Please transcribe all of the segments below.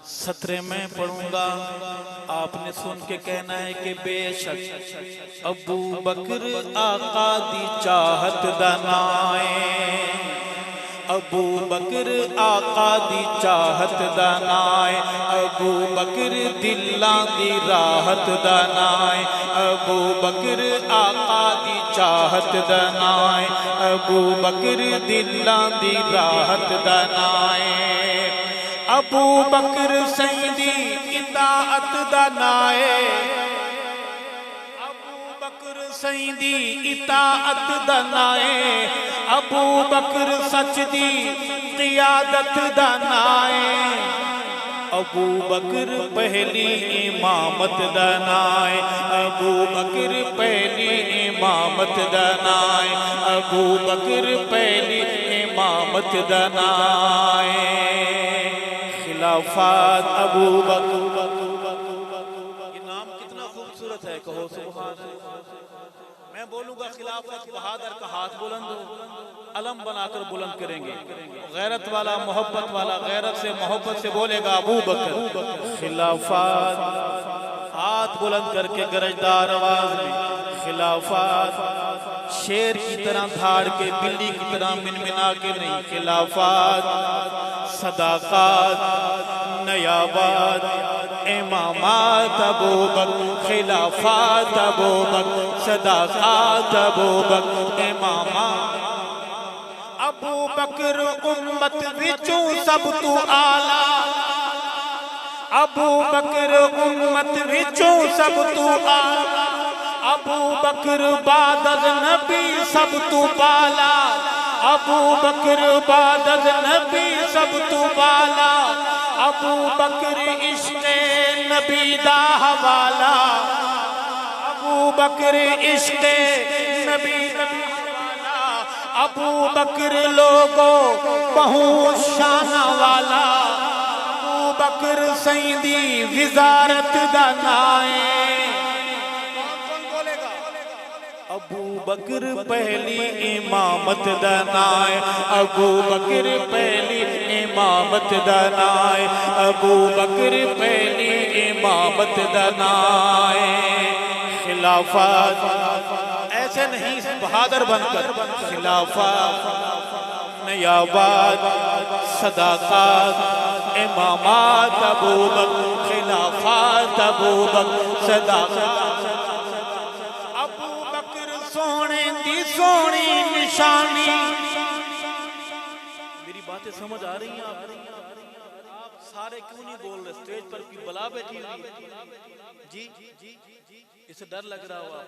سطرے میں پڑھوں گا، آپ نے سن کے کہنا ہے کہ بے شک ابو بکر آقا دی چاہت دا نائے، ابو بکر آقا دی چاہت دا نائے، ابو بکر دلاں دی راحت دا نائے، ابو بکر آقا دی چاہت دا نائے، ابو بکر دلاں دی راحت دا نائے، ابو بکر سیدی اطاعت دا نائے، ابو بکر سیدی اطاعت دا نائے، ابو بکر سچ دی قیادت دا نائے، ابو بکر پہلی امامت دا نائے، ابو بکر پہلی امامت دا نائے، ابو بکر پہلی امامت دا نائے، خلافات ابو بکر۔ یہ نام کتنا خوبصورت ہے، کہو سبحان اللہ۔ میں بولوں گا خلافت، بہادر کا ہاتھ بلند ہو، علم بنا کر بلند کریں گے، غیرت والا محبت والا غیرت سے محبت سے بولے گا ابو بکر خلافات، ہاتھ بلند کر کے گرجدار آواز میں خلافات، شیر کی طرح دھاڑ کے بلی کی طرح منمنا کے نہیں، خلافات، صداقات، نیابات، امامات ابو بکر، خلافات ابو بکر، صداقات ابو بکر، امامات ابو بکر امت وچوں سب تو آلہ، ابو بکر امت وچوں سب تو آلہ، ابو بکر بعد از نبی سب تو بالا، ابو بکر بعد از نبی سب تو بالا، ابو بکر عشق نبی دا حوالہ، ابو بکر عشق نبی دا حوالہ، ابو بکر لوگو بہت شان والا، ابو بکر سیدی وزارت دا نائے، ابو بکر پہلی امامت دا نائے، ابو بکر پہلی امامت دا نائے، ابو بکر پہلی امامت دا نائے، خلافات ایسے نہیں بہادر بن کر، خلافات، نیابات، صداقات، امامات ابو بکر، خلافات ابو بکر، صداقات، سونے دی سونی نشانی۔ میری باتیں سمجھ آ رہی ہیں آپ سارے کیوں نہیں بول رہے؟ سٹیج پر کی بلا بیٹھی ہوئی جی اسے ڈر لگ رہا ہوا،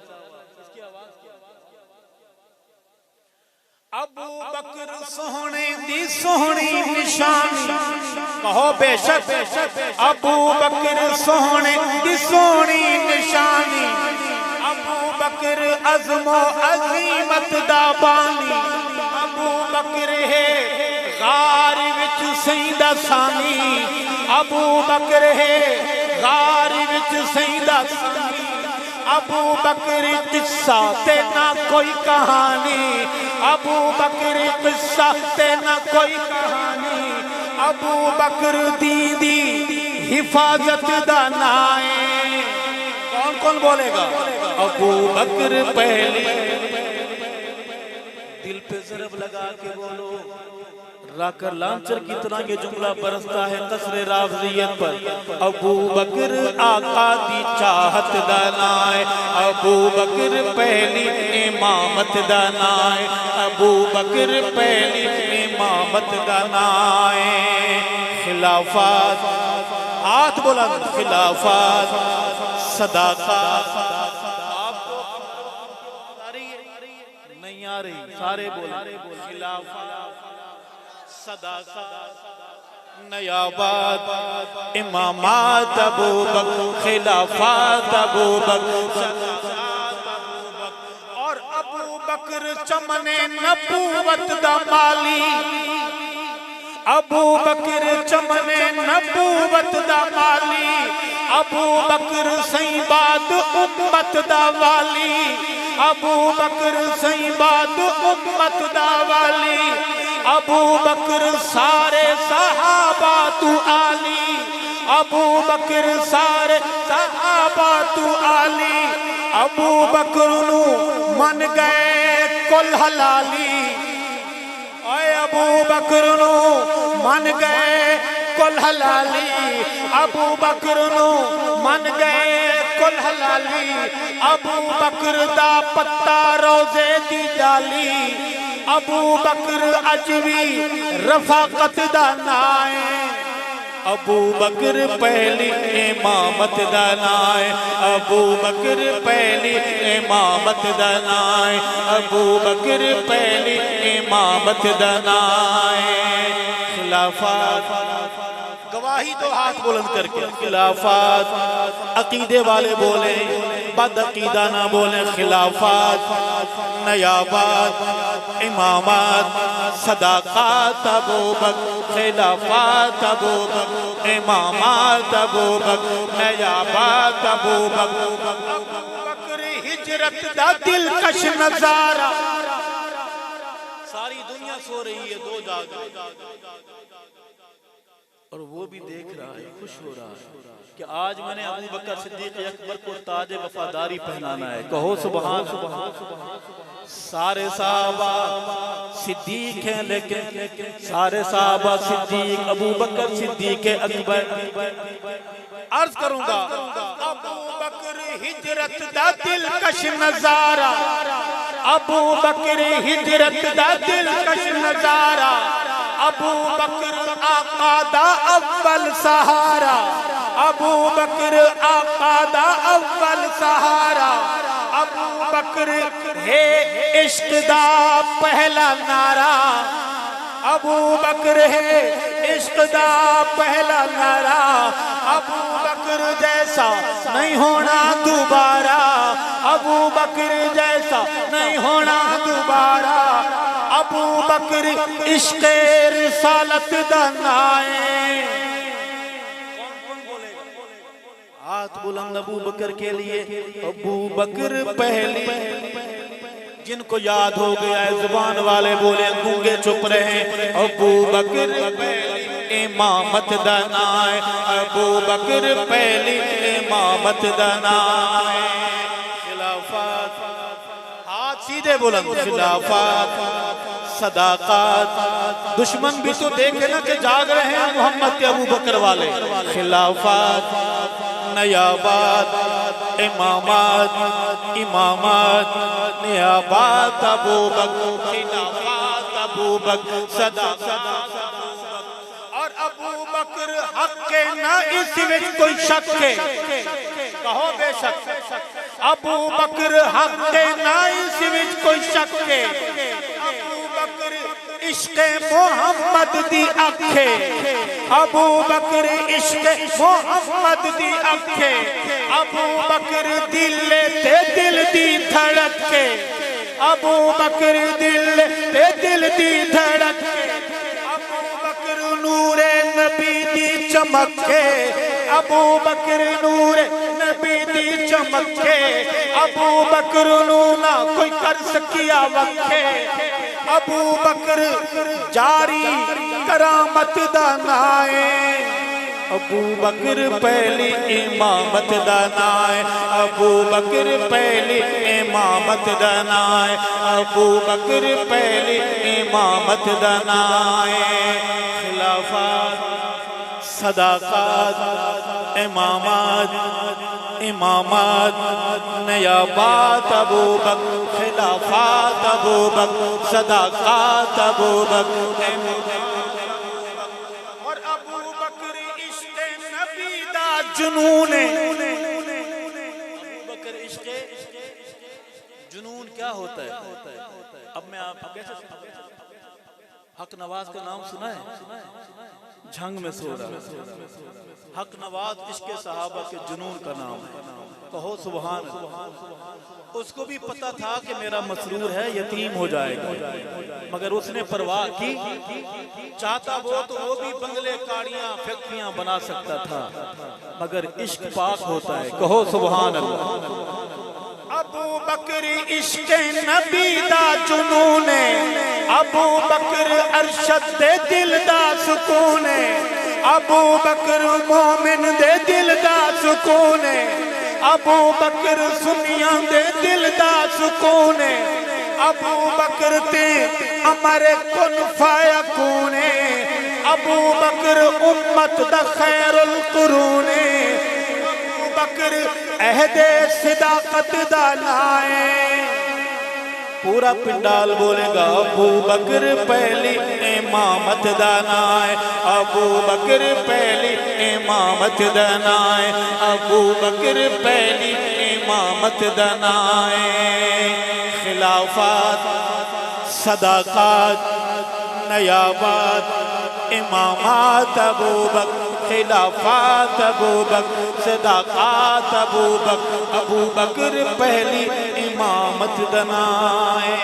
اس کی آواز کیا؟ ابو بکر سونے دی سونی نشانی، کہو بے شک ابو بکر سونے دی سونی نشانی، ابو بکر عظم و عظیمت دا بانی، ابو بکر ہے غار وچ سیدہ ثانی، ابو بکر ہے غار وچ سیدہ ثانی، ابو بکر قصہ تے نہ کوئی کہانی، ابو بکر قصہ تے نہ کوئی کہانی، ابو بکر دی حفاظت دا نائے، کون کون بولے گا؟ ابو بکر پہلی، دل پہ ضرب لگا کے بولو، راکر لانچر کی طرح یہ جملہ برستا ہے قصر رافضیت پر، ابو بکر آقا دی چاہت دا نائے، ابو بکر پہلی امامت دا نائے، ابو بکر پہلی امامت دا نائے، خلافات، ہاتھ بلند، خلافات، صداقات، نہیں آ رہی، سارے بولے، خلافات، صداقات، نیابات، امامات ابو بکر، خلافات ابو بکر، صداقات ابو بکر، اور ابو بکر چمن نبوت دا مالی، ابو بکر چمن نبوت دا مالی، ابو بکر سائیں باد امت دا والی، ابو بکر سائیں باد امت دا والی، ابو بکر سارے صحابہ تو عالی، ابو بکر سارے صحابہ تو عالی ابو بکر نو من گئے کل حلالی اے ابو بکر نو من گئے کل حلالی ابو بکر نو من گئے کل حلالی ابو بکر دا پتہ روزے دی ڈالی ابو بکر اجوی رفاقت دا نائے ابو بکر پہلی امامت دنائے ابو بکر پہلی امامت دنائے ابو بکر پہلی امامت دنائے خلافات گواہی تو ہاتھ بلند کر کے خلافات عقیدے والے بولیں بد عقیدہ نہ بولیں خلافات نیابات امامات صداقات ابو بکر خلافات ابو بکر امامات ابو بکر نیابات ابو بکر ہجرت دا دلکش نظارہ ساری دنیا سو رہی ہے دو جاگے اور وہ بھی دیکھ رہا ہے خوش ہو رہا ہے کہ آج میں نے ابو بکر صدیق اکبر کو تاج وفاداری پہنانا ہے کہو سبحان سارے صحابہ صدیق ہیں لیکن سارے صحابہ صدیق ابو بکر صدیق اکبر عرض کروں گا ابو بکر ہجرت دا دلکش نظارہ ابو بکر ہجرت دا دلکش نظارہ ابو بکر آقا دا اول سہارا ابو بکر آقا دا اول سہارا ابو بکر ہے عشق دا پہلا نعرہ ابو بکر ہے عشق دا پہلا نعرہ ابو بکر جیسا نہیں ہونا دوبارہ ابو بکر جیسا نہیں ہونا دوبارہ ابو بکر عشق رسالت دنائے ہاتھ بلند ابو بکر کے لیے ابو بکر پہلی جن کو یاد ہو گیا ہے زبان والے بولے گونگے چپ رہے ابو بکر پہلی امامت دنائے ابو بکر پہلی امامت دنائے خلافات ہاتھ سیدھے بلند خلافات صداقات دشمن بھی تو دیکھے نا کہ جاگ رہے ہیں محمد کے ابو بکر والے خلافات نیابات امامات امامات نیابات ابو بکر خلافات ابو بکر صداقات اور ابو بکر حق کے نہ اس وچ کوئی شک ہے کہو بے شک ابو بکر حق کے نہ اس وچ کوئی شک ہے ابو بکر عشق محمد دی اکھے ابو بکر عشق محمد دی اکھے ابو بکر دل تے دل دی دھڑکے ابو بکر دل تے دل دی دھڑکے ابو بکر نور نبی دی چمکے ابو بکر نور نبی دی چمکے ابو بکر نونا کوئی کر سکیا وکھے ابو بکر جاری کرامت دانائے ابو بکر پہلی امامت دانائے ابو بکر پہلی امامت دانائے ابو بکر پہلی امامت دانائے خلافات صداقات امامات امامات نیابات ابو بکر خلافات ابو بکر صداقات ابو بکر اور ابو بکر عشق نبی دا جنون ابو بکر عشق جنون کیا ہوتا ہے اب میں آپ حق نواز کا نام سنا ہے جھنگ میں سو رہا حق نواز عشق صحابہ کے جنون کا نام ہے کہو سبحان اللہ اس کو بھی پتا تھا کہ میرا مسرور ہے یتیم ہو جائے گا مگر اس نے پرواہ کی چاہتا وہ تو وہ بھی بنگلے کاڑیاں فیکٹریاں بنا سکتا تھا مگر عشق پاک ہوتا ہے کہو سبحان اللہ ابو بکر عشق نبی دا جنون ابو بکر ارشد دل دا سکون ابو بکر مومن دے دل دا سکون ہے، ابو بکر سنیاں دے دل دا سکون ہے، ابو بکر تے امر کن فیکون ہے، ابو بکر امت دا خیر القرون ہے، ابو بکر عہد صداقت دا لائے۔ پورا پنڈال بولے گا ابو بکر پہلی امامت دانائے، ابو بکر پہلی امامت دانائے، ابو بکر پہلی امامت دانائے۔ خلافات، صداقات، نیابات، امامات ابو بکر، خلافات ابو بکر، صداقات ابو بکر، ابو بکر پہلی امامت دنائے۔